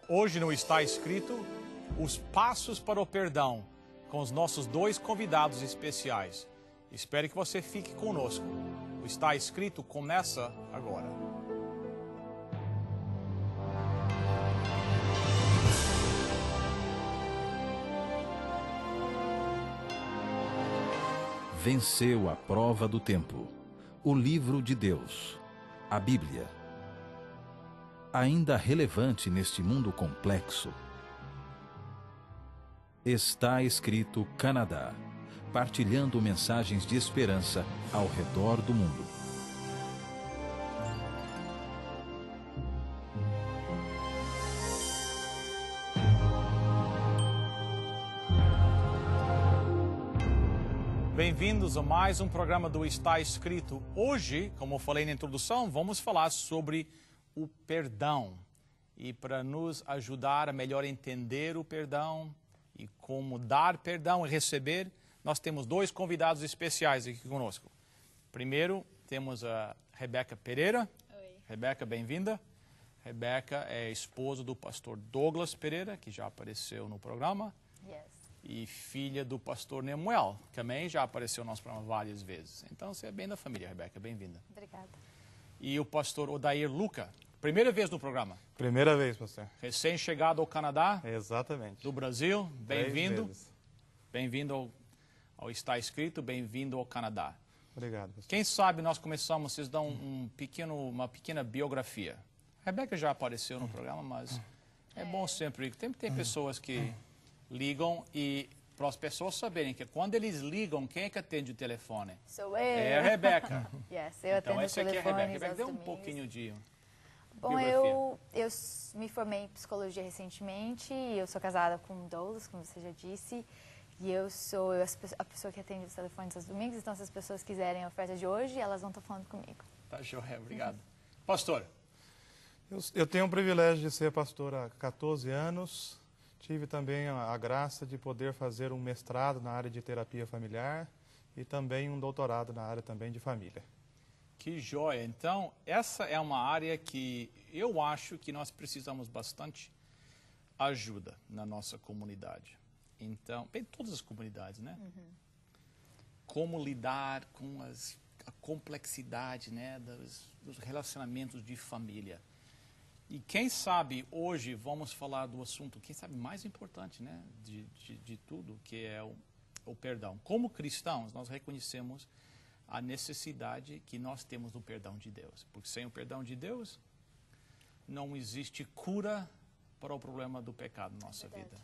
Hoje não está escrito os passos para o perdão com os nossos dois convidados especiais. Espero que você fique conosco. O Está Escrito começa agora. Venceu a prova do tempo. O livro de Deus, a Bíblia. Ainda relevante neste mundo complexo. Está Escrito Canadá, partilhando mensagens de esperança ao redor do mundo. Bem-vindos a mais um programa do Está Escrito. Hoje, como eu falei na introdução, vamos falar sobre o perdão. E para nos ajudar a melhor entender o perdão e como dar perdão e receber, nós temos dois convidados especiais aqui conosco. Primeiro, temos a Rebeca Pereira. Oi. Rebeca, bem-vinda. Rebeca é esposa do pastor Douglas Pereira, que já apareceu no programa. Yes. E filha do pastor Nemuel, que também já apareceu no nosso programa várias vezes. Então, você é bem da família, Rebeca. Bem-vinda. Obrigada. E o pastor Odair Luca, primeira vez no programa. Primeira vez, pastor. Recém-chegado ao Canadá, Exatamente. do Brasil. Bem-vindo. 3 vezes. Bem-vindo ao Está Escrito, bem-vindo ao Canadá. Obrigado, pastor. Quem sabe nós começamos, vocês dão uma pequena biografia. A Rebeca já apareceu no programa, mas é bom sempre. Tem pessoas que ligam e para as pessoas saberem que quando eles ligam, quem é que atende o telefone? Sou eu. É a Rebeca. Yes, eu Então, atendo essa aqui é a telefones Rebeca. Rebeca, aos dê um domingos. pouquinho de Bom, biografia. eu me formei em psicologia recentemente, eu sou casada com o Douglas, como você já disse, e eu sou a pessoa que atende os telefones aos domingos, então se as pessoas quiserem a oferta de hoje, elas vão estar falando comigo. Tá, joia, obrigado. Pastor, Eu tenho o privilégio de ser pastor há 14 anos. Tive também a graça de poder fazer um mestrado na área de terapia familiar e também um doutorado na área também de família. que joia. Então, essa é uma área que eu acho que nós precisamos bastante ajuda na nossa comunidade. Então, bem, todas as comunidades, né? Como lidar com a complexidade, né, dos relacionamentos de família. E quem sabe hoje vamos falar do assunto, quem sabe mais importante, né, de tudo, que é o perdão. Como cristãos, nós reconhecemos a necessidade que nós temos do perdão de Deus. Porque sem o perdão de Deus, não existe cura para o problema do pecado na nossa vida.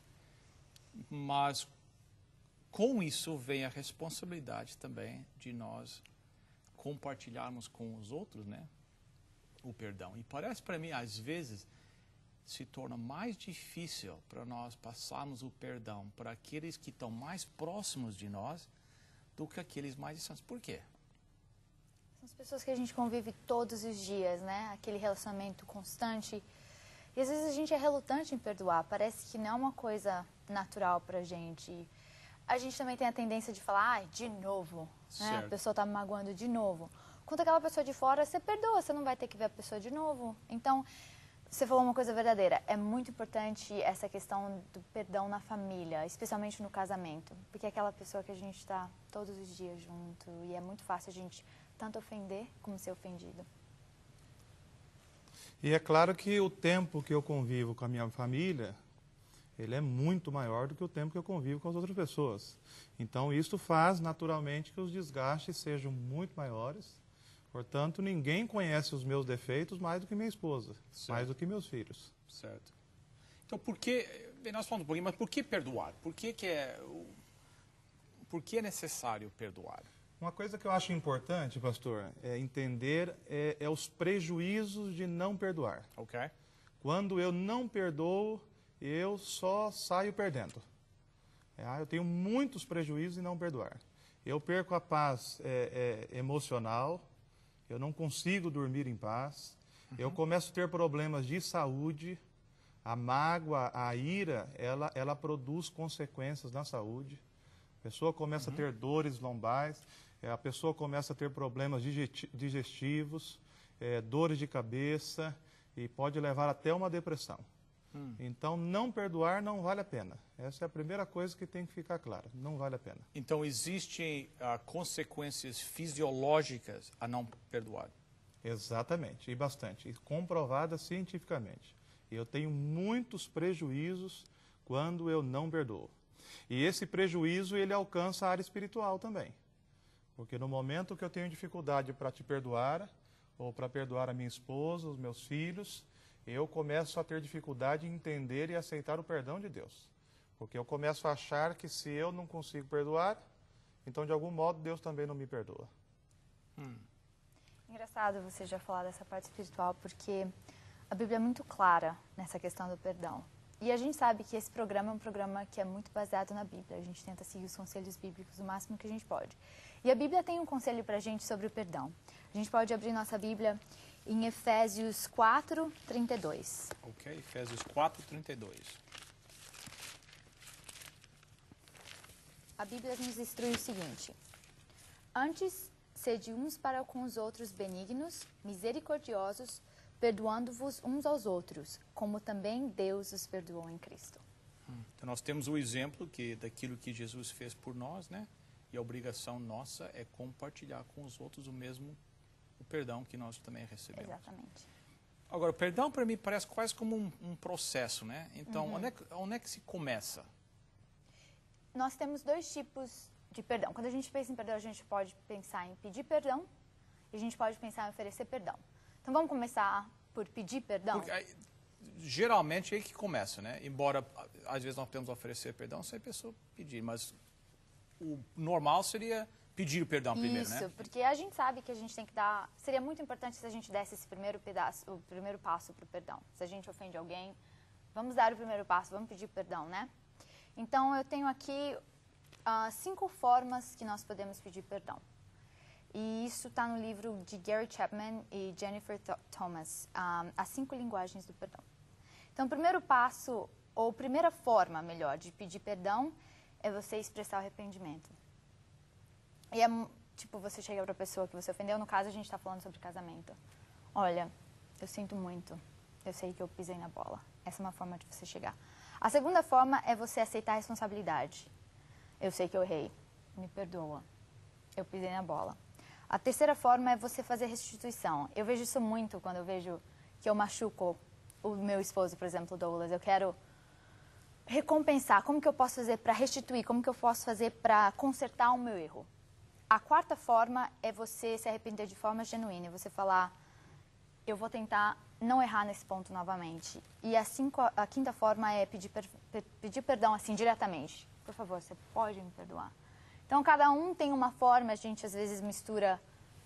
Mas com isso vem a responsabilidade também de nós compartilharmos com os outros, né, o perdão. E parece para mim, às vezes, se torna mais difícil para nós passarmos o perdão para aqueles que estão mais próximos de nós do que aqueles mais distantes. Por quê? São as pessoas que a gente convive todos os dias, né? Aquele relacionamento constante. E às vezes a gente é relutante em perdoar. Parece que não é uma coisa natural pra gente. A gente também tem a tendência de falar, de novo. Né? A pessoa tá me magoando de novo. Quanto aquela pessoa de fora, você perdoa, você não vai ter que ver a pessoa de novo. Então, você falou uma coisa verdadeira. É muito importante essa questão do perdão na família, especialmente no casamento. Porque é aquela pessoa que a gente está todos os dias junto. E é muito fácil a gente tanto ofender como ser ofendido. E é claro que o tempo que eu convivo com a minha família, ele é muito maior do que o tempo que eu convivo com as outras pessoas. Então, isso faz naturalmente que os desgastes sejam muito maiores. Portanto, ninguém conhece os meus defeitos mais do que minha esposa, mais do que meus filhos. Certo. Então, bem, nós falamos um pouquinho, mas por que perdoar? Por que é necessário perdoar? Uma coisa que eu acho importante, pastor, é entender os prejuízos de não perdoar. Ok? Quando eu não perdoo, eu só saio perdendo. Eu tenho muitos prejuízos em não perdoar. Eu perco a paz emocional, eu não consigo dormir em paz, eu começo a ter problemas de saúde, a mágoa, a ira, ela produz consequências na saúde. A pessoa começa a ter dores lombares, a pessoa começa a ter problemas digestivos, dores de cabeça e pode levar até uma depressão. Então, não perdoar não vale a pena. Essa é a primeira coisa que tem que ficar clara. Não vale a pena. Então, existem consequências fisiológicas a não perdoar. Exatamente, e bastante. E comprovada cientificamente. Eu tenho muitos prejuízos quando eu não perdoo. E esse prejuízo, ele alcança a área espiritual também. Porque no momento que eu tenho dificuldade para te perdoar, ou para perdoar a minha esposa, os meus filhos, eu começo a ter dificuldade em entender e aceitar o perdão de Deus. Porque eu começo a achar que se eu não consigo perdoar, então de algum modo Deus também não me perdoa. Engraçado você já falar dessa parte espiritual, porque a Bíblia é muito clara nessa questão do perdão. E a gente sabe que esse programa é um programa que é muito baseado na Bíblia. A gente tenta seguir os conselhos bíblicos o máximo que a gente pode. E a Bíblia tem um conselho para a gente sobre o perdão. A gente pode abrir nossa Bíblia em Efésios 4, 32. Ok, Efésios 4, 32. A Bíblia nos instrui o seguinte: antes, sede uns para com os outros benignos, misericordiosos, perdoando-vos uns aos outros, como também Deus os perdoou em Cristo. Então, nós temos o exemplo daquilo que Jesus fez por nós, né? E a obrigação nossa é compartilhar com os outros o perdão que nós também recebemos. Exatamente. Agora, o perdão para mim parece quase como um processo, né? Então, onde é que se começa? Nós temos dois tipos de perdão. Quando a gente pensa em perdão, a gente pode pensar em pedir perdão e a gente pode pensar em oferecer perdão. Então, vamos começar por pedir perdão? Porque, geralmente é aí que começa, né? Embora, às vezes, nós podemos oferecer perdão sem a pessoa pedir, mas o normal seria pedir o perdão primeiro, né? Isso, porque a gente sabe que a gente tem que dar... Seria muito importante se a gente desse esse primeiro passo para o perdão. Se a gente ofende alguém, vamos dar o primeiro passo, vamos pedir perdão, né? Então, eu tenho aqui 5 formas que nós podemos pedir perdão. E isso está no livro de Gary Chapman e Jennifer Thomas, As 5 Linguagens do Perdão. Então, o primeiro passo, ou primeira forma, melhor, de pedir perdão é você expressar o arrependimento. E é tipo, você chega para a pessoa que você ofendeu, no caso a gente está falando sobre casamento. Olha, eu sinto muito, eu sei que eu pisei na bola. Essa é uma forma de você chegar. A segunda forma é você aceitar a responsabilidade. Eu sei que eu errei, me perdoa, eu pisei na bola. A terceira forma é você fazer restituição. Eu vejo isso muito quando eu vejo que eu machuco o meu esposo, por exemplo, Douglas. Eu quero recompensar. Como que eu posso fazer para restituir? Como que eu posso fazer para consertar o meu erro? A quarta forma é você se arrepender de forma genuína. Você falar, eu vou tentar não errar nesse ponto novamente. E a quinta forma é pedir perdão assim diretamente. Por favor, você pode me perdoar? Então, cada um tem uma forma, a gente às vezes mistura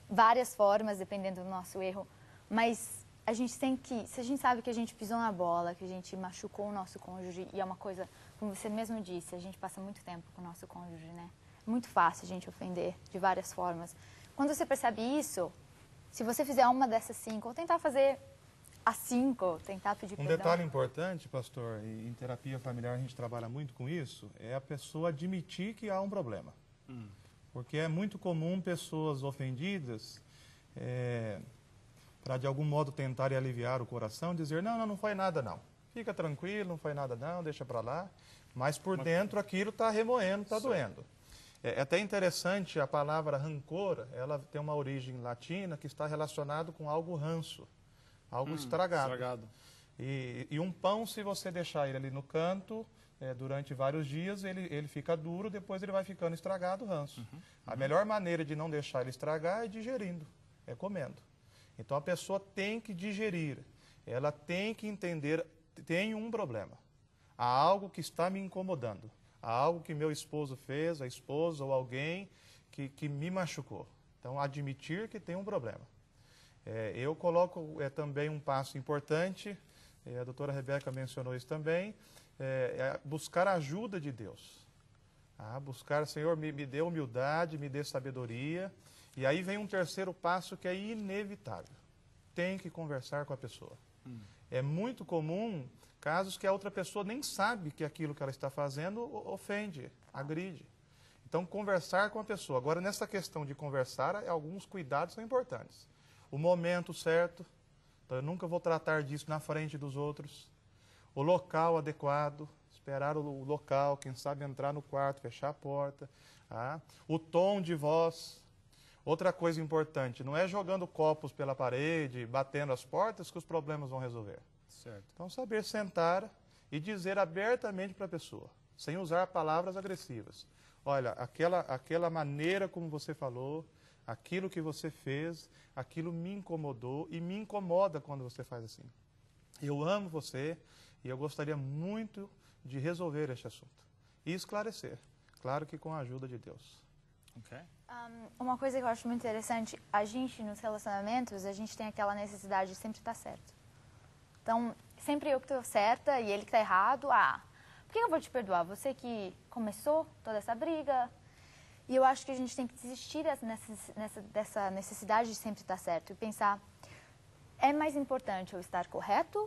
várias formas, dependendo do nosso erro, mas a gente tem que, se a gente sabe que a gente pisou na bola, que a gente machucou o nosso cônjuge, e é uma coisa, como você mesmo disse, a gente passa muito tempo com o nosso cônjuge, né? É muito fácil a gente ofender de várias formas. Quando você percebe isso, se você fizer uma dessas 5, ou tentar fazer as 5, tentar pedir perdão. Um detalhe importante, pastor, e em terapia familiar a gente trabalha muito com isso, é a pessoa admitir que há um problema. Porque é muito comum pessoas ofendidas, para de algum modo tentarem aliviar o coração, dizer, não foi nada não. Fica tranquilo, não foi nada não, deixa para lá. Mas por dentro aquilo está remoendo, está doendo. É até interessante, a palavra rancor, ela tem uma origem latina que está relacionado com algo ranço, algo estragado. E um pão, se você deixar ele ali no canto, durante vários dias, ele fica duro, depois ele vai ficando estragado, ranço. A melhor maneira de não deixar ele estragar é digerindo, é comendo. Então a pessoa tem que digerir, ela tem que entender, tem um problema, há algo que está me incomodando, há algo que meu esposo fez, a esposa ou alguém que me machucou. Então admitir que tem um problema. Eu coloco também um passo importante, a doutora Rebeca mencionou isso também, buscar a ajuda de Deus. Buscar, Senhor, me dê humildade, me dê sabedoria. E aí vem um terceiro passo que é inevitável. Tem que conversar com a pessoa. É muito comum casos que a outra pessoa nem sabe que aquilo que ela está fazendo ofende, agride. Então, conversar com a pessoa. Agora, nessa questão de conversar, alguns cuidados são importantes. O momento certo, então eu nunca vou tratar disso na frente dos outros. o local adequado, esperar o local, quem sabe entrar no quarto, fechar a porta, tá? O tom de voz. Outra coisa importante, não é jogando copos pela parede, batendo as portas que os problemas vão resolver. Certo. Então, saber sentar e dizer abertamente para a pessoa, sem usar palavras agressivas. Olha, aquela maneira como você falou, aquilo que você fez, aquilo me incomodou e me incomoda quando você faz assim. Eu amo você e eu gostaria muito de resolver este assunto. E esclarecer, claro que com a ajuda de Deus. Ok. Uma coisa que eu acho muito interessante, a gente nos relacionamentos, a gente tem aquela necessidade de sempre estar certo. Então, sempre eu que estou certa e ele que está errado, por que eu vou te perdoar? Você que começou toda essa briga. E eu acho que a gente tem que desistir dessa necessidade de sempre estar certo e pensar, é mais importante eu estar correta,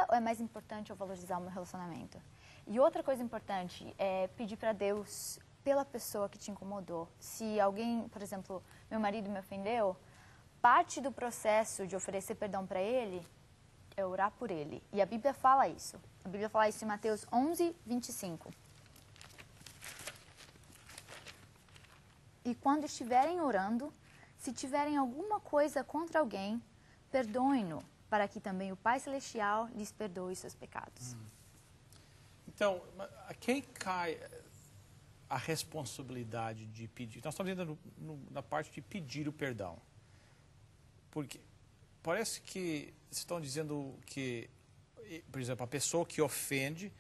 ou é mais importante eu valorizar o meu relacionamento? E outra coisa importante é pedir para Deus pela pessoa que te incomodou. Se alguém, por exemplo, meu marido me ofendeu, parte do processo de oferecer perdão para ele é orar por ele. E a Bíblia fala isso. A Bíblia fala isso em Mateus 11, 25. E quando estiverem orando, se tiverem alguma coisa contra alguém, perdoem-no, para que também o Pai Celestial lhes perdoe seus pecados. Então, a quem cai a responsabilidade de pedir? Nós estamos indo na parte de pedir o perdão. Porque parece que estão dizendo que, por exemplo, a pessoa que ofende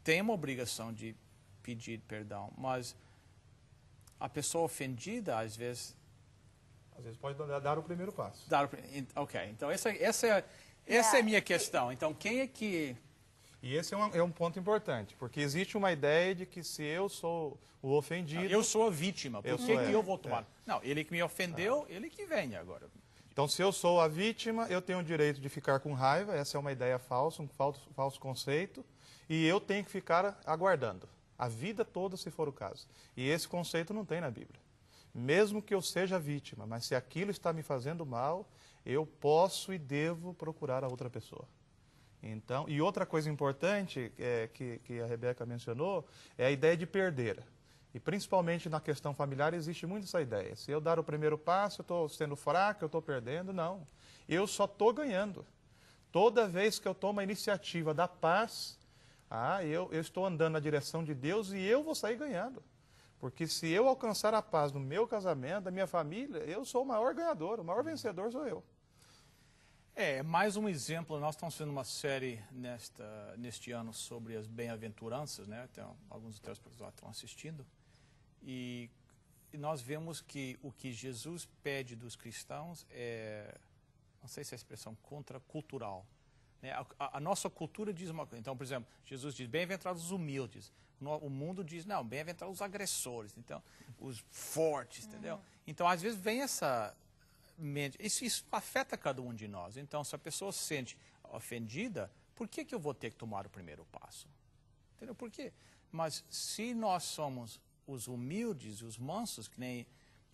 tem uma obrigação de pedir perdão, mas a pessoa ofendida, às vezes pode dar o primeiro passo. Ok, então essa é a minha questão. Então, quem é que... E esse é um ponto importante, porque existe uma ideia de que se eu sou o ofendido... Eu sou a vítima, por que eu vou tomar? É. Não, ele que me ofendeu, ele que venha agora. Então, se eu sou a vítima, eu tenho o direito de ficar com raiva, essa é uma ideia falsa, um falso conceito, e eu tenho que ficar aguardando a vida toda, se for o caso. E esse conceito não tem na Bíblia. Mesmo que eu seja vítima, mas se aquilo está me fazendo mal, eu posso e devo procurar a outra pessoa. Então, e outra coisa importante que a Rebeca mencionou é a ideia de perder. E principalmente na questão familiar existe muito essa ideia. Se eu dar o primeiro passo, eu estou sendo fraco, eu estou perdendo. Não. Eu só estou ganhando. Toda vez que eu tomo a iniciativa da paz, eu estou andando na direção de Deus e eu vou sair ganhando. Porque se eu alcançar a paz no meu casamento, da minha família, eu sou o maior ganhador, o maior vencedor sou eu. Mais um exemplo, nós estamos fazendo uma série neste ano sobre as bem-aventuranças, né? Então, alguns dos telespectadores estão assistindo. E nós vemos que o que Jesus pede dos cristãos não sei se é a expressão contracultural. Né? A nossa cultura diz uma coisa. Então, por exemplo, Jesus diz, bem-aventurados os humildes. O mundo diz, não, bem-aventurados os agressores, então, os fortes, entendeu? Então, às vezes, vem essa mente. Isso afeta cada um de nós. Então, se a pessoa se sente ofendida, por que eu vou ter que tomar o primeiro passo? Entendeu? Por quê? Mas se nós somos os humildes e os mansos, que nem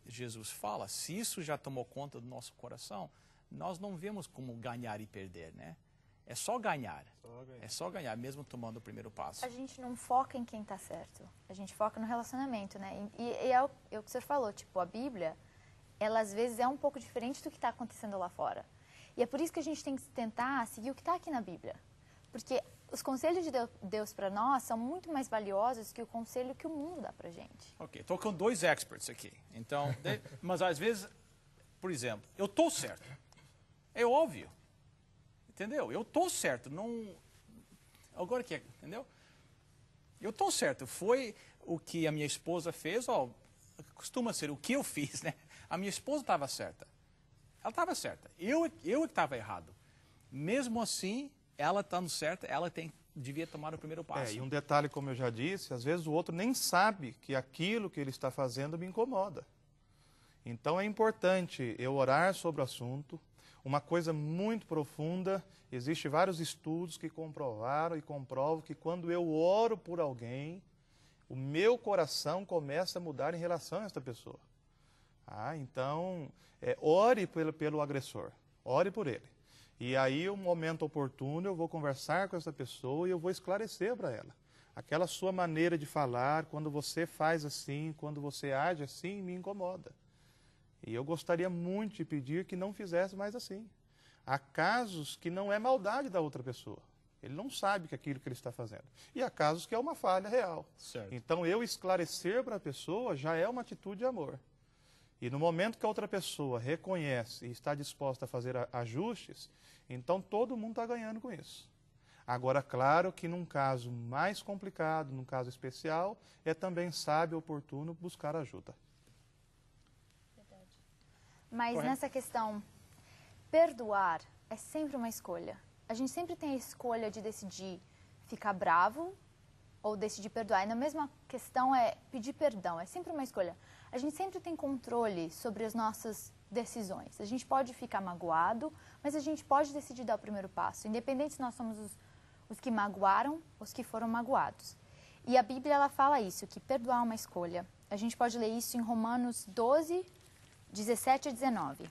Jesus fala, se isso já tomou conta do nosso coração, nós não vemos como ganhar e perder, né? É só ganhar. É só ganhar, mesmo tomando o primeiro passo. A gente não foca em quem está certo. A gente foca no relacionamento, né? E é o que o senhor falou, tipo, a Bíblia, ela às vezes é um pouco diferente do que está acontecendo lá fora. E é por isso que a gente tem que tentar seguir o que está aqui na Bíblia. Porque os conselhos de Deus para nós são muito mais valiosos que o conselho que o mundo dá para gente. Ok, estou com dois experts aqui. Então, mas às vezes, por exemplo, eu estou certo. É óbvio. Entendeu? Eu estou certo. Não... Agora que entendeu? Eu estou certo. Foi o que a minha esposa fez, costuma ser o que eu fiz, né? A minha esposa estava certa. Ela estava certa. Eu que estava errado. Mesmo assim, ela estando certa, ela devia tomar o primeiro passo. E um detalhe, como eu já disse, às vezes o outro nem sabe que aquilo que ele está fazendo me incomoda. Então é importante eu orar sobre o assunto. Uma coisa muito profunda, existem vários estudos que comprovaram e comprovam que quando eu oro por alguém, o meu coração começa a mudar em relação a esta pessoa. Então, ore pelo agressor, ore por ele. E aí, um momento oportuno, eu vou conversar com essa pessoa e eu vou esclarecer para ela. Aquela sua maneira de falar, quando você faz assim, quando você age assim, me incomoda. E eu gostaria muito de pedir que não fizesse mais assim. Há casos que não é maldade da outra pessoa. Ele não sabe que aquilo que ele está fazendo. E há casos que é uma falha real. Certo. Então, eu esclarecer para a pessoa já é uma atitude de amor. E no momento que a outra pessoa reconhece e está disposta a fazer ajustes, então todo mundo está ganhando com isso. Agora, claro que num caso mais complicado, num caso especial, é também sábio e oportuno buscar ajuda. Mas Correto. nessa questão, perdoar é sempre uma escolha. A gente sempre tem a escolha de decidir ficar bravo ou decidir perdoar. E na mesma questão é pedir perdão, é sempre uma escolha. A gente sempre tem controle sobre as nossas decisões. A gente pode ficar magoado, mas a gente pode decidir dar o primeiro passo, independente se nós somos os que magoaram, os que foram magoados. E a Bíblia, ela fala isso, que perdoar é uma escolha. A gente pode ler isso em Romanos 12, 17 a 19.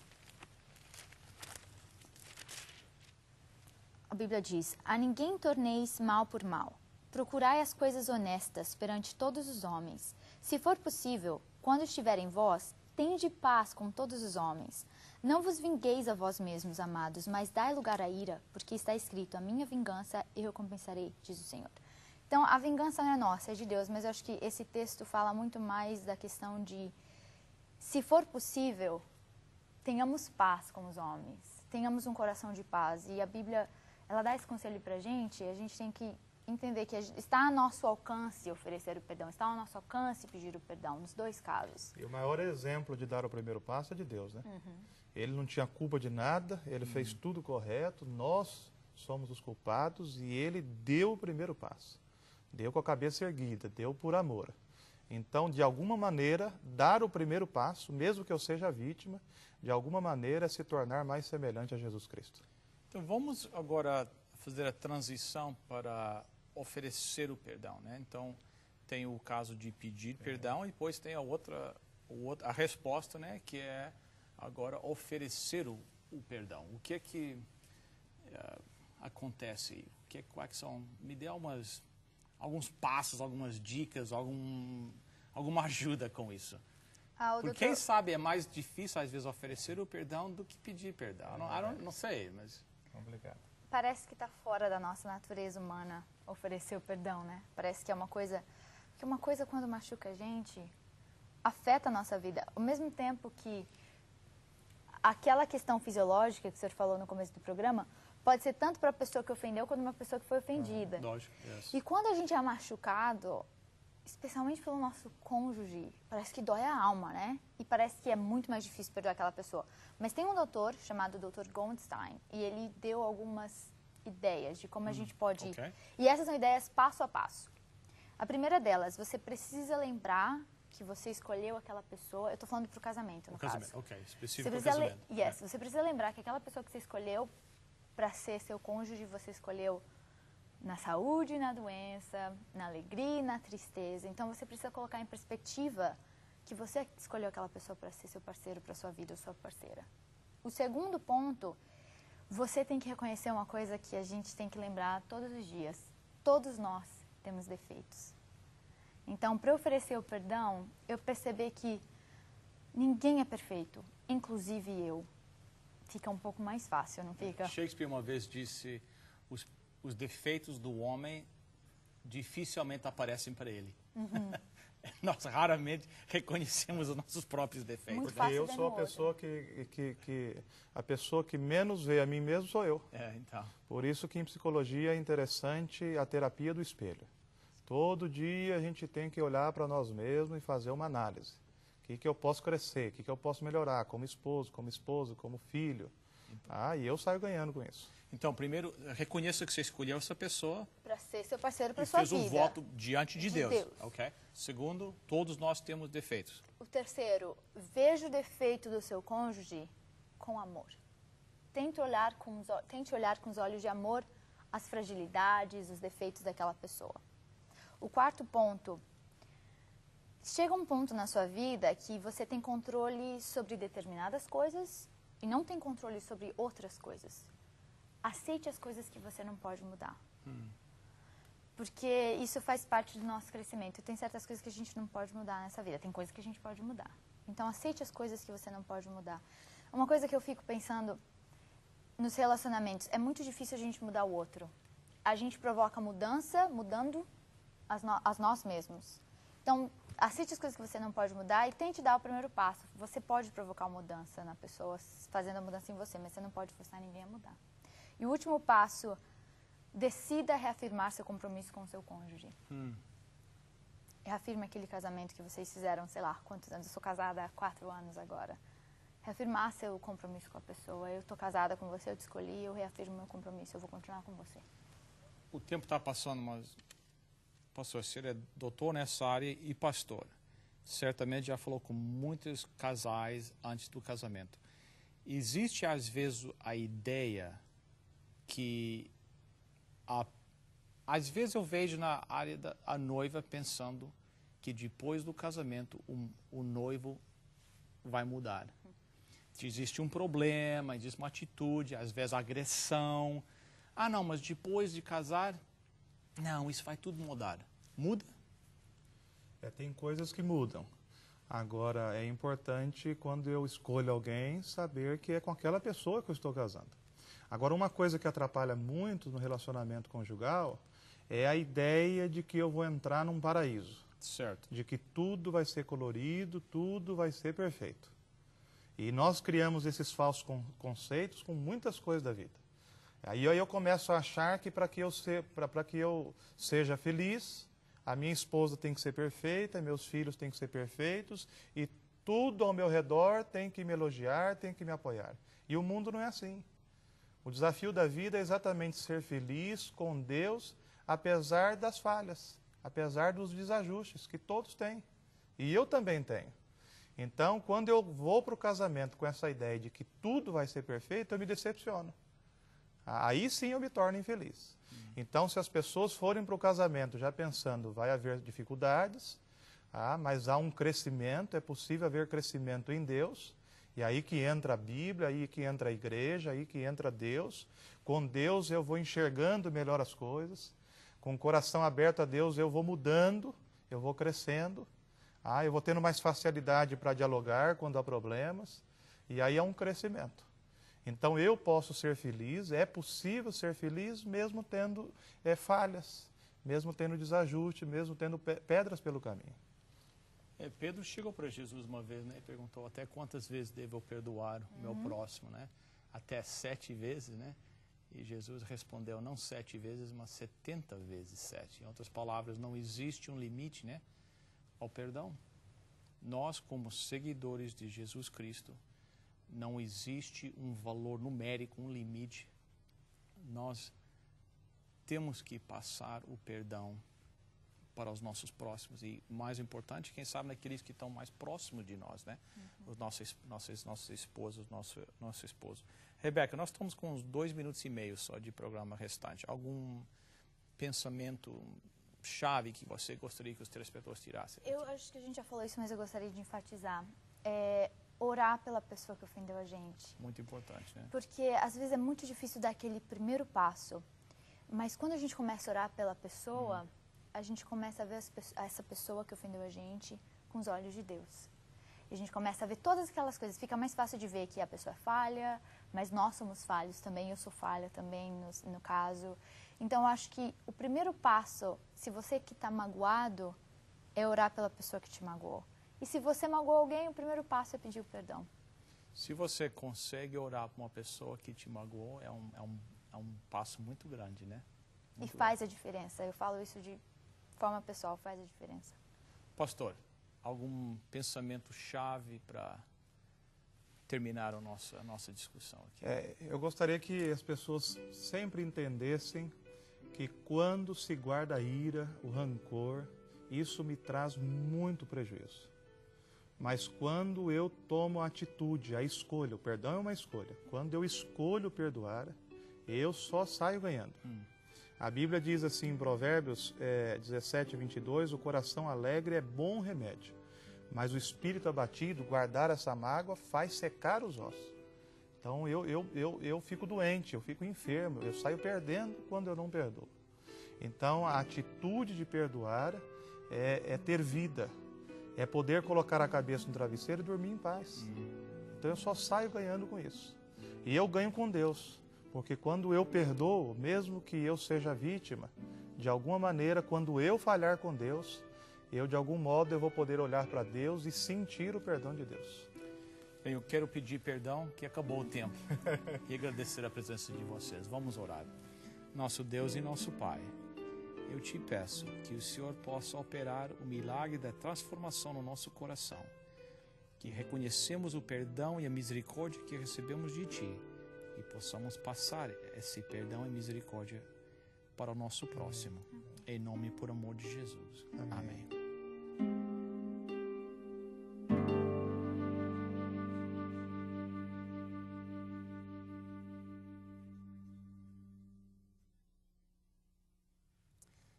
A Bíblia diz: a ninguém torneis mal por mal. Procurai as coisas honestas perante todos os homens. Se for possível, quando estiver em vós, tende paz com todos os homens. Não vos vingueis a vós mesmos, amados, mas dai lugar à ira, porque está escrito: a minha vingança eu recompensarei, diz o Senhor. Então, a vingança não é nossa, é de Deus, mas eu acho que esse texto fala muito mais da questão de, se for possível, tenhamos paz com os homens, tenhamos um coração de paz. E a Bíblia, ela dá esse conselho pra gente, a gente tem que entender que está a nosso alcance oferecer o perdão, está ao nosso alcance pedir o perdão, nos dois casos. E o maior exemplo de dar o primeiro passo é de Deus, né? Ele não tinha culpa de nada, ele fez tudo correto, nós somos os culpados e ele deu o primeiro passo. Deu com a cabeça erguida, deu por amor. Então, de alguma maneira, dar o primeiro passo, mesmo que eu seja vítima, de alguma maneira é se tornar mais semelhante a Jesus Cristo. Então vamos agora fazer a transição para oferecer o perdão, né? Então tem o caso de pedir perdão e depois tem a resposta, né? Que é agora oferecer o perdão. O que é que acontece? Quais são? Me dê alguns passos, algumas dicas, alguma ajuda com isso. Porque quem sabe é mais difícil às vezes oferecer o perdão do que pedir perdão. Não sei, mas Complicado. Parece que está fora da nossa natureza humana oferecer o perdão, né? Parece que é uma coisa quando machuca a gente, afeta a nossa vida. Ao mesmo tempo que aquela questão fisiológica que o senhor falou no começo do programa, pode ser tanto para a pessoa que ofendeu, quanto uma pessoa que foi ofendida. lógico, yes. E quando a gente é machucado, especialmente pelo nosso cônjuge, parece que dói a alma, né? E parece que é muito mais difícil perdoar aquela pessoa. Mas tem um doutor chamado Dr. Goldstein, e ele deu algumas ideias de como a gente pode... ok. E essas são ideias passo a passo. A primeira delas, você precisa lembrar que você escolheu aquela pessoa... Eu estou falando para o casamento, no caso. Ok, Você específico precisa, casamento. você precisa lembrar que aquela pessoa que você escolheu para ser seu cônjuge, você escolheu na saúde e na doença, na alegria e na tristeza. Então, você precisa colocar em perspectiva que você escolheu aquela pessoa para ser seu parceiro, para sua vida ou sua parceira. O segundo ponto, você tem que reconhecer uma coisa que a gente tem que lembrar todos os dias. Todos nós temos defeitos. Então, para oferecer o perdão, eu percebi que ninguém é perfeito, inclusive eu. Fica um pouco mais fácil, não fica? Shakespeare uma vez disse: os defeitos do homem dificilmente aparecem para ele. Nós raramente reconhecemos os nossos próprios defeitos. Muito né? fácil. Eu sou a pessoa a pessoa que menos vê a mim mesmo sou eu. Então. Por isso que em psicologia é interessante a terapia do espelho. Todo dia a gente tem que olhar para nós mesmos e fazer uma análise. O que eu posso crescer? O que eu posso melhorar como esposo, como esposa, como filho? E eu saio ganhando com isso. Então, primeiro, reconheça que você escolheu essa pessoa Para ser seu parceiro, para e sua fez vida. um voto diante de Deus. Deus. Ok? Segundo, todos nós temos defeitos. O terceiro, veja o defeito do seu cônjuge com amor. Tente olhar com os olhos de amor as fragilidades, os defeitos daquela pessoa. O quarto ponto, chega um ponto na sua vida que você tem controle sobre determinadas coisas e não tem controle sobre outras coisas. aceite as coisas que você não pode mudar. Porque isso faz parte do nosso crescimento. Tem certas coisas que a gente não pode mudar nessa vida, tem coisas que a gente pode mudar. Então, aceite as coisas que você não pode mudar. Uma coisa que eu fico pensando nos relacionamentos, é muito difícil a gente mudar o outro. A gente provoca mudança mudando as nós mesmos. Então, aceite as coisas que você não pode mudar e tente dar o primeiro passo. Você pode provocar uma mudança na pessoa, fazendo a mudança em você, mas você não pode forçar ninguém a mudar. E o último passo, decida reafirmar seu compromisso com o seu cônjuge. Reafirma aquele casamento que vocês fizeram, sei lá, quantos anos? Eu sou casada há 4 anos agora. Reafirmar seu compromisso com a pessoa. Eu estou casada com você, eu te escolhi, eu reafirmo meu compromisso, eu vou continuar com você. O tempo está passando, mas, pastor, você é doutor nessa área e pastor. Certamente já falou com muitos casais antes do casamento. Existe, às vezes, a ideia que... Às vezes eu vejo na área da noiva pensando que depois do casamento o noivo vai mudar. Existe um problema, existe uma atitude, às vezes agressão. Ah, não, mas depois de casar, não, isso vai tudo mudar. Muda? Tem coisas que mudam. Agora, é importante, quando eu escolho alguém, saber que é com aquela pessoa que eu estou casando. Agora, uma coisa que atrapalha muito no relacionamento conjugal é a ideia de que eu vou entrar num paraíso. Certo. De que tudo vai ser colorido, tudo vai ser perfeito. E nós criamos esses falsos conceitos com muitas coisas da vida. Aí eu começo a achar que para que eu seja feliz, a minha esposa tem que ser perfeita, meus filhos têm que ser perfeitos, e tudo ao meu redor tem que me elogiar, tem que me apoiar. E o mundo não é assim. O desafio da vida é exatamente ser feliz com Deus, apesar das falhas, apesar dos desajustes que todos têm. E eu também tenho. Então, quando eu vou para o casamento com essa ideia de que tudo vai ser perfeito, eu me decepciono. Aí sim eu me torno infeliz. Então, se as pessoas forem para o casamento já pensando, vai haver dificuldades, mas há um crescimento, é possível haver crescimento em Deus, e aí que entra a Bíblia, aí que entra a igreja, aí que entra Deus. Com Deus eu vou enxergando melhor as coisas, com o coração aberto a Deus eu vou mudando, eu vou crescendo, eu vou tendo mais facilidade para dialogar quando há problemas, e aí há um crescimento. Então eu posso ser feliz, é possível ser feliz mesmo tendo falhas, mesmo tendo desajuste, mesmo tendo pedras pelo caminho. Pedro chegou para Jesus uma vez, né, e perguntou até quantas vezes devo eu perdoar o meu próximo, né? Até 7 vezes, né? E Jesus respondeu, não 7 vezes, mas 70 vezes 7. Em outras palavras, não existe um limite, né, ao perdão. Nós, como seguidores de Jesus Cristo, não existe um valor numérico, um limite. Nós temos que passar o perdão para os nossos próximos. E mais importante, quem sabe, naqueles que estão mais próximos de nós, né? Os nossos esposos, nosso esposo. Rebeca, nós estamos com uns 2 minutos e meio só de programa restante. Algum pensamento chave que você gostaria que os telespectadores tirassem? Eu acho que a gente já falou isso, mas eu gostaria de enfatizar. Orar pela pessoa que ofendeu a gente. Muito importante, né? Porque às vezes é muito difícil dar aquele primeiro passo. Mas quando a gente começa a orar pela pessoa, a gente começa a ver essa pessoa que ofendeu a gente com os olhos de Deus. E a gente começa a ver todas aquelas coisas. Fica mais fácil de ver que a pessoa é falha, mas nós somos falhos também. Eu sou falha também, no caso. Então, eu acho que o primeiro passo, se você que está magoado, é orar pela pessoa que te magoou. E se você magoou alguém, o primeiro passo é pedir o perdão. Se você consegue orar para uma pessoa que te magoou, é um passo muito grande, né? Muito e faz a diferença. Eu falo isso de forma pessoal, faz a diferença. Pastor, algum pensamento-chave para terminar a nossa discussão aqui? Eu gostaria que as pessoas sempre entendessem que quando se guarda a ira, o rancor, isso me traz muito prejuízo. Mas quando eu tomo a atitude, a escolha, o perdão é uma escolha. Quando eu escolho perdoar, eu só saio ganhando. A Bíblia diz assim em Provérbios 17, 22, o coração alegre é bom remédio, mas o espírito abatido, guardar essa mágoa, faz secar os ossos. Então eu fico doente, eu fico enfermo, eu saio perdendo quando eu não perdoo. Então a atitude de perdoar é ter vida, é poder colocar a cabeça no travesseiro e dormir em paz. Então eu só saio ganhando com isso. E eu ganho com Deus, porque quando eu perdoo, mesmo que eu seja vítima, de alguma maneira, quando eu falhar com Deus, eu de algum modo eu vou poder olhar para Deus e sentir o perdão de Deus. Bem, eu quero pedir perdão, que acabou o tempo, e agradecer a presença de vocês. Vamos orar. Nosso Deus e nosso Pai, eu te peço que o Senhor possa operar o milagre da transformação no nosso coração, que reconhecemos o perdão e a misericórdia que recebemos de Ti e possamos passar esse perdão e misericórdia para o nosso próximo. Em nome e por amor de Jesus. Amém.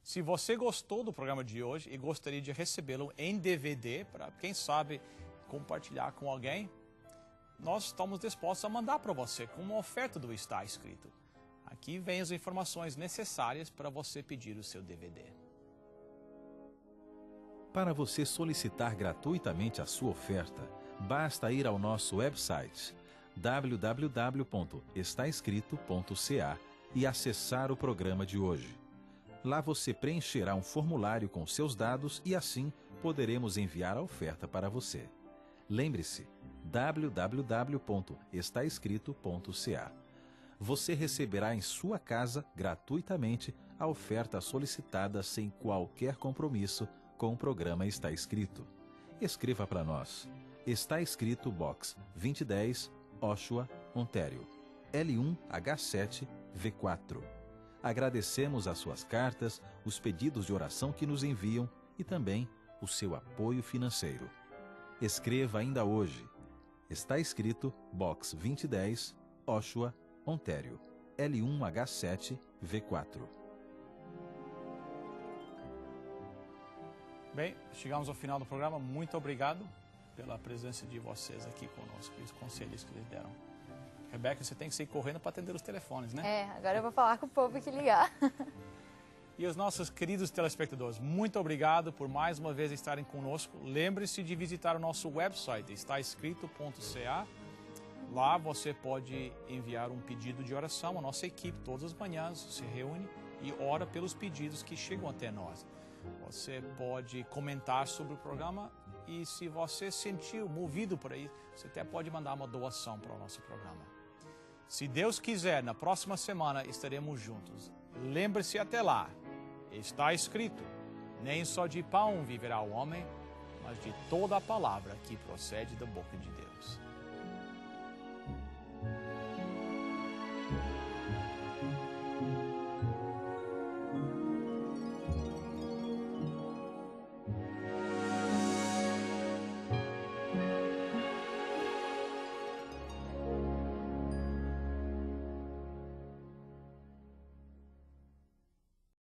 Se você gostou do programa de hoje e gostaria de recebê-lo em DVD, para quem sabe compartilhar com alguém, nós estamos dispostos a mandar para você com uma oferta do Está Escrito. Aqui vem as informações necessárias para você pedir o seu DVD. Para você solicitar gratuitamente a sua oferta, basta ir ao nosso website www.estaescrito.ca e acessar o programa de hoje. Lá você preencherá um formulário com seus dados e assim poderemos enviar a oferta para você. Lembre-se, www.estaescrito.ca. Você receberá em sua casa, gratuitamente, a oferta solicitada sem qualquer compromisso com o programa Está Escrito. Escreva para nós. Está Escrito Box 2010, Oshawa, Ontário. L1H7V4. Agradecemos as suas cartas, os pedidos de oração que nos enviam e também o seu apoio financeiro. Escreva ainda hoje. Está Escrito Box 2010, Oshawa, Ontário. L1H7V4. Bem, chegamos ao final do programa. Muito obrigado pela presença de vocês aqui conosco e os conselhos que eles deram. Rebeca, você tem que sair correndo para atender os telefones, né? Agora eu vou falar com o povo que ligar. E os nossos queridos telespectadores, muito obrigado por mais uma vez estarem conosco. Lembre-se de visitar o nosso website, estaescrito.ca. Lá você pode enviar um pedido de oração. A nossa equipe, todas as manhãs, se reúne e ora pelos pedidos que chegam até nós. Você pode comentar sobre o programa e, se você sentir movido por aí, você até pode mandar uma doação para o nosso programa. Se Deus quiser, na próxima semana estaremos juntos. Lembre-se até lá, está escrito, nem só de pão viverá o homem, mas de toda a palavra que procede da boca de Deus.